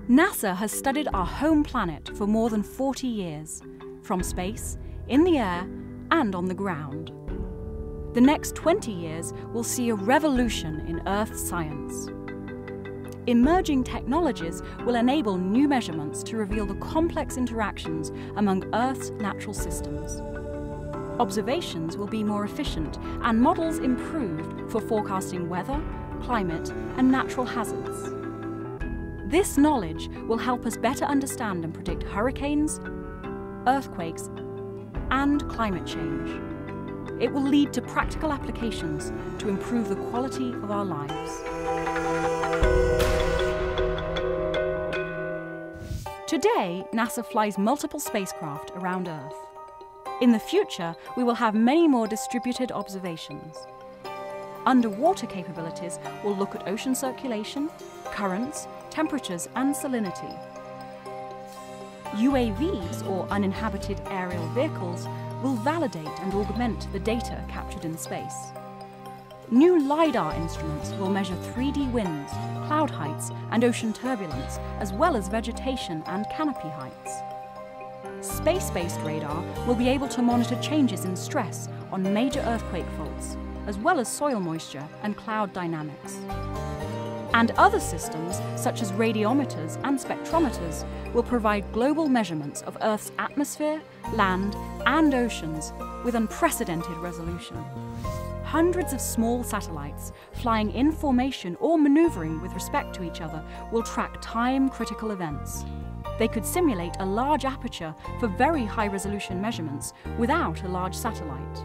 NASA has studied our home planet for more than 40 years, from space, in the air, and on the ground. The next 20 years will see a revolution in Earth science. Emerging technologies will enable new measurements to reveal the complex interactions among Earth's natural systems. Observations will be more efficient and models improved for forecasting weather, climate, and natural hazards. This knowledge will help us better understand and predict hurricanes, earthquakes, and climate change. It will lead to practical applications to improve the quality of our lives. Today, NASA flies multiple spacecraft around Earth. In the future, we will have many more distributed observations. Underwater capabilities will look at ocean circulation, currents, temperatures, and salinity. UAVs, or uninhabited aerial vehicles, will validate and augment the data captured in space. New LiDAR instruments will measure 3D winds, cloud heights, and ocean turbulence, as well as vegetation and canopy heights. Space-based radar will be able to monitor changes in stress on major earthquake faults, as well as soil moisture and cloud dynamics. And other systems, such as radiometers and spectrometers, will provide global measurements of Earth's atmosphere, land, and oceans with unprecedented resolution. Hundreds of small satellites flying in formation or maneuvering with respect to each other will track time-critical events. They could simulate a large aperture for very high-resolution measurements without a large satellite.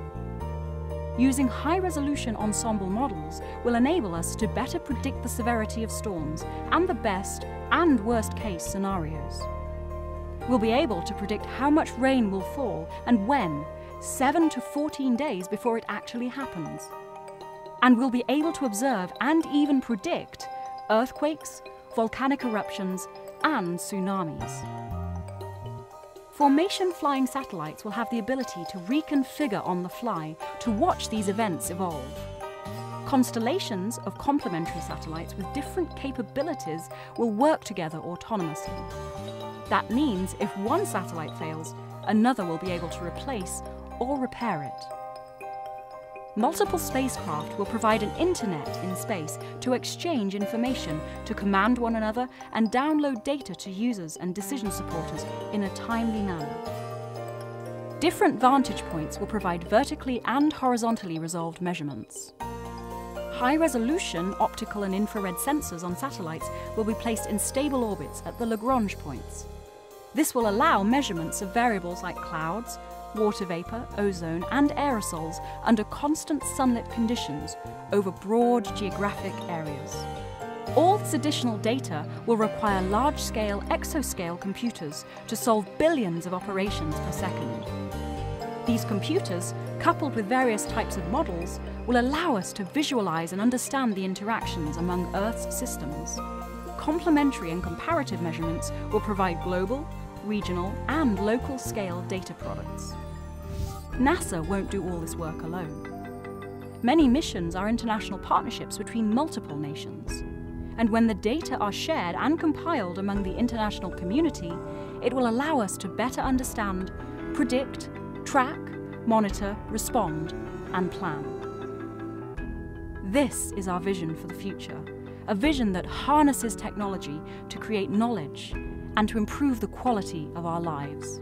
Using high-resolution ensemble models will enable us to better predict the severity of storms and the best and worst-case scenarios. We'll be able to predict how much rain will fall and when, 7 to 14 days before it actually happens. And we'll be able to observe and even predict earthquakes, volcanic eruptions, and tsunamis. Formation-flying satellites will have the ability to reconfigure on the fly to watch these events evolve. Constellations of complementary satellites with different capabilities will work together autonomously. That means if one satellite fails, another will be able to replace or repair it. Multiple spacecraft will provide an internet in space to exchange information, to command one another, and download data to users and decision supporters in a timely manner. Different vantage points will provide vertically and horizontally resolved measurements. High-resolution optical and infrared sensors on satellites will be placed in stable orbits at the LaGrange Points. This will allow measurements of variables like clouds, water vapor, ozone, and aerosols under constant sunlit conditions over broad geographic areas. All this additional data will require large-scale exascale computers to solve billions of operations per second. These computers, coupled with various types of models, will allow us to visualize and understand the interactions among Earth's systems. Complementary and comparative measurements will provide global, regional, and local scale data products. NASA won't do all this work alone. Many missions are international partnerships between multiple nations. And when the data are shared and compiled among the international community, it will allow us to better understand, predict, track, monitor, respond, and plan. This is our vision for the future, a vision that harnesses technology to create knowledge and to improve the quality of our lives.